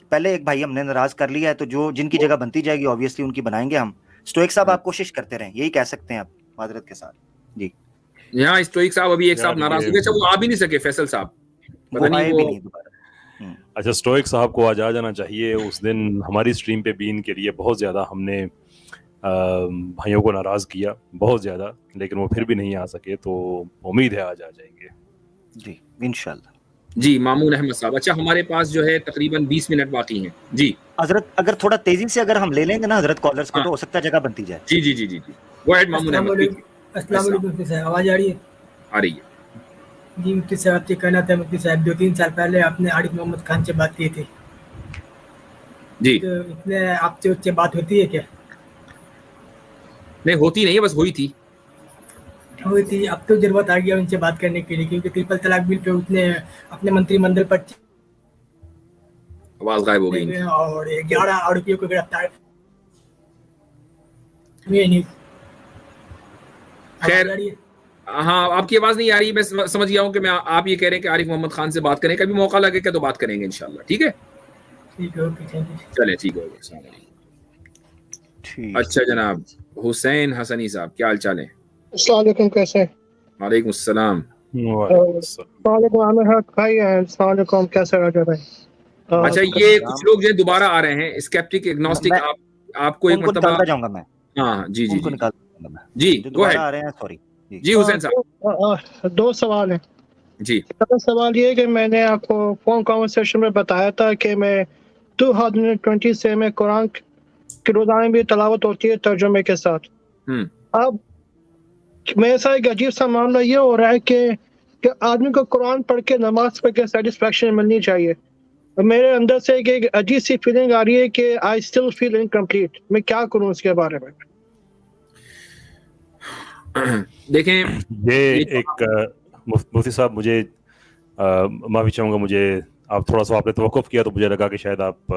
پہلے ایک بھائی ہم نے ناراض کر لیا ہے، تو جو جن کی جگہ بنتی جائے گی آبویسلی ان کی بنائیں گے ہم. اسٹوئک صاحب آپ کوشش کرتے رہیں، یہی کہہ سکتے ہیں آپ معذرت کے ساتھ. جی یہاں اسٹوئک صاحب ابھی ایک صاحب یار ناراض ہو یہ گئے. اچھا وہ آ بھی نہیں سکے فیصل صاحب، پتہ وہ نہیں آئے وہ بھی نہیں دوبارہ. اچھا اسٹوئک صاحب کو آج آ جانا چاہیے. اس دن ہماری سٹریم پہ بین کے لیے بہت زیادہ ہم نے بھائیوں کو ناراض کیا بہت زیادہ، لیکن وہ پھر بھی نہیں آ سکے، تو امید ہے آج آ جائیں گے. جی انشاءاللہ. جی مامون احمد صاحب. اچھا ہمارے پاس جو ہے تقریباً 20 منٹ باقی ہیں. جی حضرت اگر تھوڑا تیزی سے اگر ہم لے لیں گے نا حضرت کالرز کو، ہاں تو ہو سکتا ہے جگہ بنتی جائے. جی جی جی جی جی گو ہیڈ مامون احمد. السلام علیکم مفتی صاحب، آواز آ رہی ہے؟ آ رہی ہے. جی مفتی صاحب آپ یہ کہنا تھا مفتی صاحب 2-3 سال پہلے آپ نے عارف محمد خان سے بات کی تھی، جی تو اتنے آپ سے اس سے بات ہوتی ہے کیا؟ نہیں ہوتی نہیں ہے، بس ہوئی تھی. ہوئی تھی. اب تو ضرورت آ گیا ان سے بات کرنے کے لیے، کیونکہ ٹرپل طلاق بل پہ اس نے اپنے منتری منڈل پر آواز غائب ہو گئی. اور 11 آروپیوں کو گرفتار. نہیں خیر آواز آ رہی ہے؟ ہاں آپ کی آواز نہیں آ رہی. میں سمجھ گیا ہوں کہ آپ یہ کہہ رہے ہیں کہ عارف محمد خان سے بات کریں. کبھی موقع لگے گا تو بات کریں گے انشاءاللہ. ٹھیک ہے ٹھیک ہے، اوکے تھینک یو. چلے ٹھیک ہے. السلام علیکم. ٹھیک. اچھا جناب حسین حسنی صاحب کیا حال چال ہے؟ السلام علیکم، کیسے ہیں؟ وعلیکم السلام. وعلیکم السلام. السلام علیکم عامر حق بھائی. السلام علیکم، کیسے راجا بھائی؟ اچھا یہ کچھ لوگ جو ہے دوبارہ آ رہے ہیں اسکیپٹک ایگنوسٹک. آپ کو ایک ان کو مرتبہ نکالتا جاؤں گا میں، ہاں جی جی ان کو جی نکالتا جاؤں گا میں جی جو گو دوبارہ ہیڈ. آ رہے ہیں. سوری. جی حسین صاحب. 2 سوال ہیں. جی پہلا سوال یہ کہ میں نے آپ کو فون کنورسیشن میں بتایا تھا کہ میں 2020 سے میں قرآن کی روزانہ بھی تلاوت ہوتی ہے ترجمے کے ساتھ. اب میرے ساتھ ایک عجیب سا معاملہ یہ ہو رہا ہے کہ آدمی کو قرآن پڑھ کے نماز پڑھ کے سیٹسفیکشن ملنی چاہیے. میرے اندر سے ایک عجیب سی فیلنگ آ رہی ہے کہ آئی اسٹل فیل انکمپلیٹ. میں کیا کروں اس کے بارے میں؟ دیکھیں یہ ایک مفتی صاحب مجھے معافی چاہوں گا، مجھے آپ تھوڑا سا آپ نے توقف کیا تو مجھے لگا کہ شاید آپ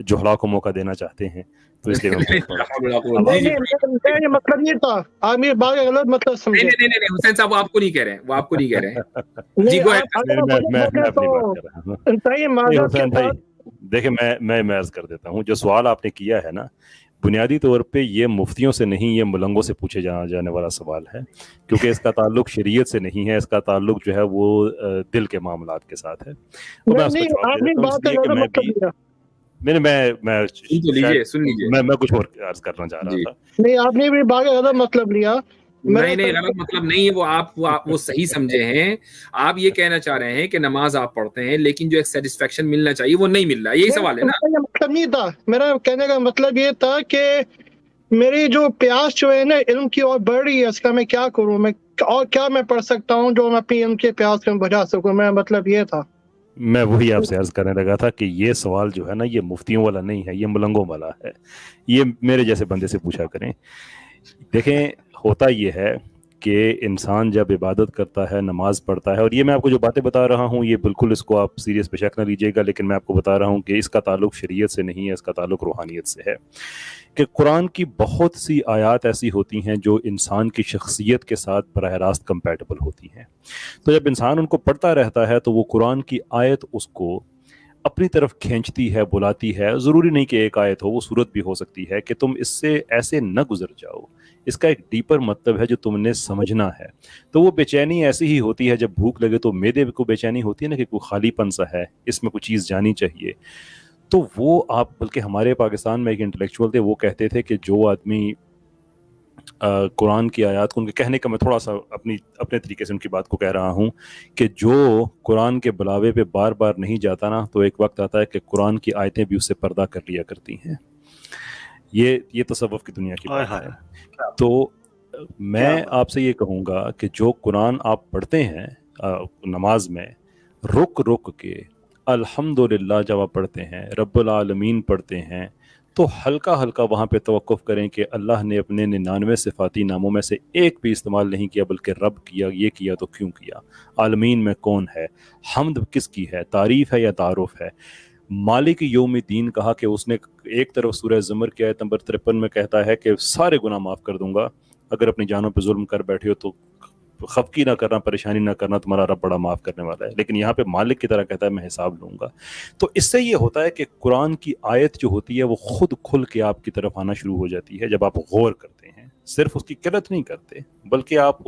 جوہلا کو موقع دینا چاہتے ہیں، تو اس لیے نہیں مطلب یہ تھا. آپ میری بات غلط مطلب سمجھے. نہیں حسین صاحب وہ آپ کو نہیں کہہ رہے ہیں، وہ آپ کو نہیں کہہ رہے ہیں. جی گو ہیڈ. میں اپنی بات کر رہا ہوں. حسین بھائی دیکھیں میں عرض کر دیتا ہوں، جو سوال آپ نے کیا ہے نا بنیادی طور پہ یہ مفتیوں سے نہیں، یہ ملنگوں سے پوچھے جانے والا سوال ہے، کیونکہ اس کا تعلق شریعت سے نہیں ہے، اس کا تعلق جو ہے وہ دل کے معاملات کے ساتھ ہے. اور میں اس کا جواب دے دیتا ہوں، اس لیے کہ میں بھی میں کچھ اور عرض کرنا چاہ رہا تھا. نہیں آپ نے بھی بات غلط مطلب لیا. نہیں غلط مطلب نہیں ہے، وہ آپ وہ صحیح سمجھے ہیں. آپ یہ کہنا چاہ رہے ہیں کہ نماز آپ پڑھتے ہیں لیکن جو ایک سیٹسفیکشن ملنا چاہیے وہ نہیں مل رہا، یہی سوال ہے نا؟ مطلب نہیں تھا میرا کہنے کا مطلب یہ تھا کہ میری جو پیاس جو ہے نا علم کی اور بڑھ رہی ہے، اس کا میں کیا کروں؟ میں اور کیا میں پڑھ سکتا ہوں جو میں اپنی علم کے پیاس کو بجھا سکوں؟ میرا مطلب یہ تھا. میں وہی آپ سے عرض کرنے لگا تھا کہ یہ سوال جو ہے نا یہ مفتیوں والا نہیں ہے، یہ ملنگوں والا ہے. یہ میرے جیسے بندے سے پوچھا کریں. دیکھیں ہوتا یہ ہے کہ انسان جب عبادت کرتا ہے، نماز پڑھتا ہے، اور یہ میں آپ کو جو باتیں بتا رہا ہوں یہ بالکل اس کو آپ سیریس پہ شک نہ لیجیے گا، لیکن میں آپ کو بتا رہا ہوں کہ اس کا تعلق شریعت سے نہیں ہے، اس کا تعلق روحانیت سے ہے. کہ قرآن کی بہت سی آیات ایسی ہوتی ہیں جو انسان کی شخصیت کے ساتھ براہ راست کمپیٹیبل ہوتی ہیں. تو جب انسان ان کو پڑھتا رہتا ہے تو وہ قرآن کی آیت اس کو اپنی طرف کھینچتی ہے، بلاتی ہے. ضروری نہیں کہ ایک آیت ہو، وہ صورت بھی ہو سکتی ہے کہ تم اس سے ایسے نہ گزر جاؤ، اس کا ایک ڈیپر مطلب ہے جو تم نے سمجھنا ہے. تو وہ بے چینی ایسی ہی ہوتی ہے، جب بھوک لگے تو معدے کو بے چینی ہوتی ہے نا کہ کوئی خالی پن سا ہے، اس میں کوئی چیز جانی چاہیے. تو وہ آپ بلکہ ہمارے پاکستان میں ایک انٹلیکچوئل تھے، وہ کہتے تھے کہ جو آدمی قرآن کی آیات کو، ان کے کہنے کا میں تھوڑا سا اپنے طریقے سے ان کی بات کو کہہ رہا ہوں کہ جو قرآن کے بلاوے پہ بار بار نہیں جاتا نا تو ایک وقت آتا ہے کہ قرآن کی آیتیں بھی اس سے پردہ کر لیا کرتی ہیں. یہ تصوف کی دنیا کی بات ہے. تو میں آپ سے یہ کہوں گا کہ جو قرآن آپ پڑھتے ہیں نماز میں رک رک کے الحمدللہ جب آپ پڑھتے ہیں، رب العالمین پڑھتے ہیں، تو ہلکا ہلکا وہاں پہ توقف کریں کہ اللہ نے اپنے 99 صفاتی ناموں میں سے ایک بھی استعمال نہیں کیا، بلکہ رب کیا. یہ کیا تو کیوں کیا؟ عالمین میں کون ہے؟ حمد کس کی ہے؟ تعریف ہے یا تعارف ہے؟ مالک یوم الدین کہا کہ اس نے ایک طرف سورہ زمر کی آیت نمبر 53 میں کہتا ہے کہ سارے گناہ معاف کر دوں گا، اگر اپنی جانوں پہ ظلم کر بیٹھے ہو تو खफकी ना करना, परेशानी ना करना, तुम्हारा रब बड़ा माफ़ करने वाला है। लेकिन यहाँ पे मालिक की तरह कहता है मैं हिसाब लूँगा। तो इससे ये होता है कि कुरान की आयत जो होती है वो खुद खुल के आपकी तरफ आना शुरू हो जाती है जब आप गौर करते हैं, सिर्फ उसकी किरत नहीं करते बल्कि आप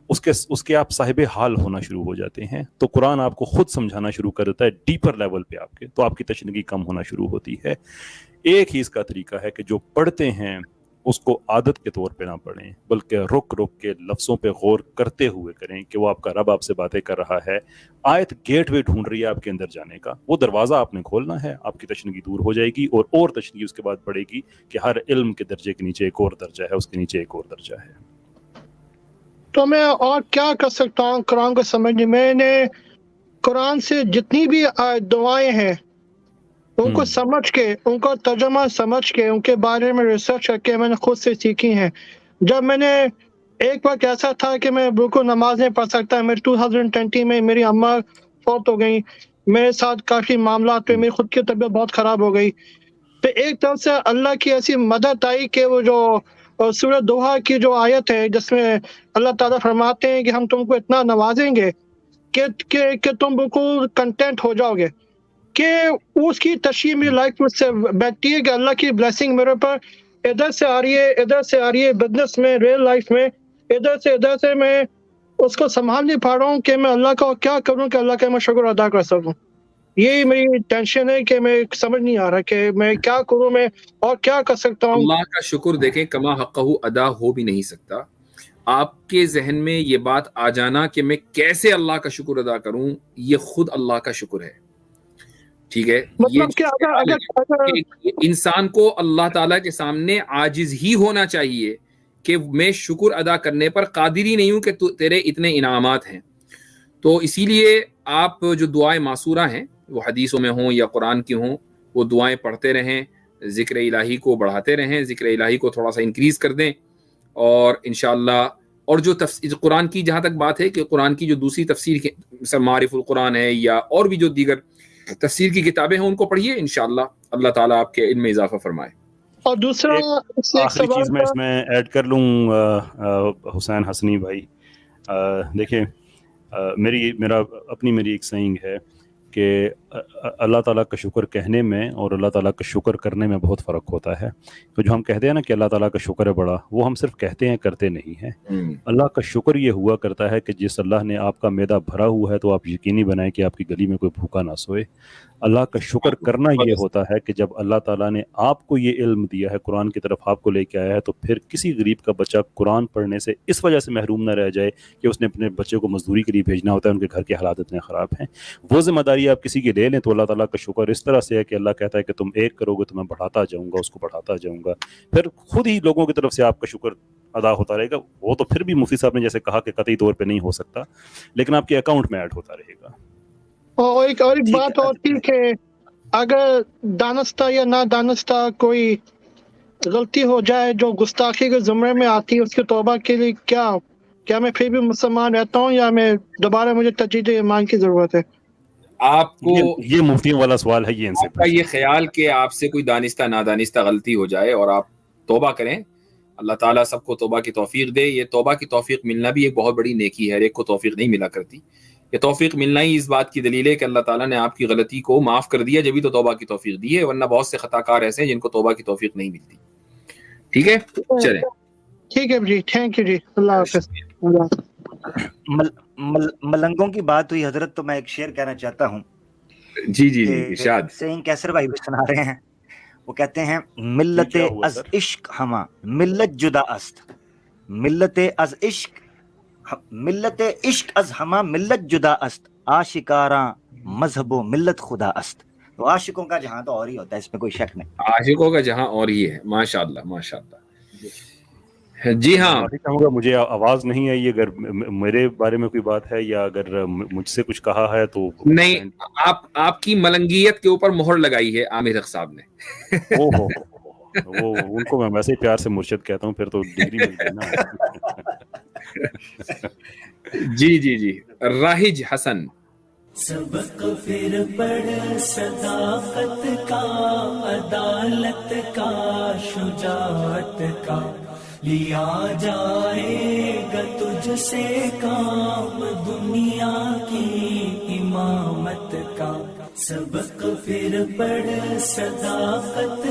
उसके आप साहिब हाल होना शुरू हो जाते हैं। तो कुरान आपको खुद समझाना शुरू कर देता है डीपर लेवल पे आपके, तो आपकी तशनगी कम होना शुरू होती है। एक ही इसका तरीका है कि जो पढ़ते हैं उसको आदत के तौर पे ना पढ़ें बल्कि रुक रुक के लफ्ज़ों पे गौर करते हुए करें कि वो आपका रब आपसे बातें कर रहा है। आयत गेटवे ढूंढ रही है आपके अंदर जाने का, वो दरवाज़ा आपने खोलना है, आपकी तशनगी दूर हो जाएगी और तशनगी उसके बाद बढ़ेगी कि हर इल्म के दर्जे के नीचे एक और दर्जा है, उसके नीचे एक और दर्जा है। तो मैं और क्या कर सकता हूँ कुरान को समझने? मैंने कुरान से जितनी भी दुआएं हैं उनको समझ के, उनका तर्जुमा समझ के, उनके बारे में रिसर्च करके मैंने खुद से सीखी हैं। जब मैंने एक वक्त ऐसा था कि मैं बिल्कुल नमाज नहीं पढ़ सकता, मेरे 2020 में मेरी अम्मा फौत हो गई, मेरे साथ काफ़ी मामला हुए, मेरी खुद की तबीयत बहुत ख़राब हो गई। तो एक तरफ से अल्लाह की ऐसी मदद आई कि वो जो सूरह दोहा की जो आयत है जिसमें अल्लाह ताला फरमाते हैं कि हम तुमको इतना नवाजेंगे कि तुम बिल्कुल कंटेंट हो जाओगे, कि उसकी तशरीह मेरी लाइफ में से बैठती है कि अल्लाह की ब्लेसिंग मेरे पर इधर से आ रही है, इधर से आ रही है, बिजनेस में, रियल लाइफ में, इधर से मैं उसको संभाल नहीं पा रहा हूँ कि मैं अल्लाह का क्या करूँ कि अल्लाह का मैं शुक्र अदा कर सकूँ। यही मेरी टेंशन है कि मैं समझ नहीं आ रहा कि मैं क्या करूँ, मैं और क्या कर सकता हूँ। अल्लाह का शुक्र देखें कमा हक़हू अदा हो भी नहीं सकता। आपके जहन में ये बात आ जाना कि मैं कैसे अल्लाह का शुक्र अदा करूं, ये खुद अल्लाह का शुक्र है। ठीक है, मतलब कि अगर इंसान को अल्लाह ताला के सामने आजिज ही होना चाहिए कि मैं शुक्र अदा करने पर कादिर ही नहीं हूं कि तेरे इतने इनामात हैं। तो इसीलिए आप जो दुआएं मासूरा हैं वो हदीसों में हों या कुरान की हों, वो दुआएं पढ़ते रहें, ज़िक्र इलाही को बढ़ाते रहें, ज़िक्र इलाही को थोड़ा सा इंक्रीज कर दें और इंशाअल्लाह। और जो कुरान की जहाँ तक बात है कि कुरान की जो दूसरी तफसीर मारिफुल कुरान है या और भी जो दीगर तफसीर की किताबें हैं उनको पढ़िए, इंशाअल्लाह अल्लाह ताला आपके इल्म में इजाफा फरमाए। और दूसरा आखिरी चीज़ मैं इसमें ऐड कर लूँ हुसैन हसनी भाई, देखिए मेरी एक सईंग है कि अल्लाह ताला का शुक्र कहने में और अल्लाह ताला का शुक्र करने में बहुत फ़र्क होता है। तो जो हम कहते हैं ना कि अल्लाह ताला का शुक्र है बड़ा, वो हम सिर्फ कहते हैं, करते नहीं हैं। अल्लाह का शुक्र ये हुआ करता है कि जिस अल्लाह ने आपका मैदा भरा हुआ है तो आप यकीनी बनाएं कि आपकी गली में कोई भूखा ना सोए। अल्लाह का शुक्र करना ये होता है कि जब अल्लाह ताला ने आपको ये इल्म दिया है, कुरान की तरफ आपको लेके आया है, तो फिर किसी गरीब का बच्चा कुरान पढ़ने से इस वजह से महरूम ना रह जाए कि उसने अपने बच्चे को मजदूरी के लिए भेजना होता है, उनके घर के हालात इतने ख़राब हैं। वो जिम्मेदारी आप किसी की ले लें तो अल्लाह ताला का शुक्र इस तरह से है कि अल्लाह कहता है कि तुम एक करोगे तो मैं बढ़ाता जाऊँगा, उसको बढ़ाता जाऊँगा, फिर खुद ही लोगों की तरफ से आपका शुक्र अदा होता रहेगा। वो तो फिर भी मुफ्ती साहब ने जैसे कहा कि कतई तौर पे नहीं हो सकता, लेकिन आपके अकाउंट में ऐड होता रहेगा। और एक बात और थी कि अगर दानस्ता या ना दानस्ता कोई गलती हो जाए जो गुस्ताखी के ज़ुमरे में आती है, उसकी तौबा के लिए क्या मैं फिर भी मुसलमान रहता हूँ या मैं दोबारा मुझे तजदीद ईमान की ज़रूरत है? आपको ये मुफ्तियों वाला सवाल है। ये इनसे आपका ये ख्याल कि आपसे कोई दानिस्ता नादानिस्ता गलती हो जाए और आप तौबा करें, अल्लाह ताला सबको तौबा की तौफीक दे। ये तौबा की तौफीक मिलना भी एक बहुत बड़ी नेकी है, हर एक को तौफीक नहीं मिला करती। ये तौफीक मिलना ही इस बात की दलील है कि अल्लाह ताला ने आपकी गलती को माफ़ कर दिया, जब भी तो तौबा की तौफीक दी है, वरना बहुत से खताकार ऐसे हैं जिनको तौबा की तौफीक नहीं मिलती। ठीक है, चलें। ठीक है जी, थैंक यू जी, अल्लाह हाफ़िज़। मलंगों की बात हुई हजरत, तो मैं एक शेर कहना चाहता हूँ। जी जी जी, इरशाद। सईद कैसर भाई भी सुना रहे हैं। वो कहते हैं मिल्लते अज इश्क हमा मिल्लत जुदा अस्त, मिल्लते अज इश्क मिल्लते इश्क अज हमा मिल्लत जुदा अस्त, आशिकारा मजहबो मिल्लत खुदा अस्त। तो आशिकों का जहां तो और ही होता है, इसमें कोई शक नहीं। आशिकों का जहां और ही है। माशाअल्लाह माशाअल्लाह। जी हाँ, कहूँगा मुझे आवाज नहीं आई, अगर मेरे बारे में कोई बात है या अगर मुझसे कुछ कहा है तो नहीं। आपकी मलंगियत के ऊपर मोहर लगाई है आमिर हक साहब ने। ओहो, वो उनको मैं वैसे ही प्यार से मुर्शिद कहता हूँ, फिर तो डिग्री मिल गई ना। जी जी जी, राहिज हसन। सबक फिर पढ़ सदाकत का, अदालत का, शुजाअत का, लिया जाएगा तुझ تجھ سے کام دنیا کی امامت کا، سبق پھر پڑھ صداقت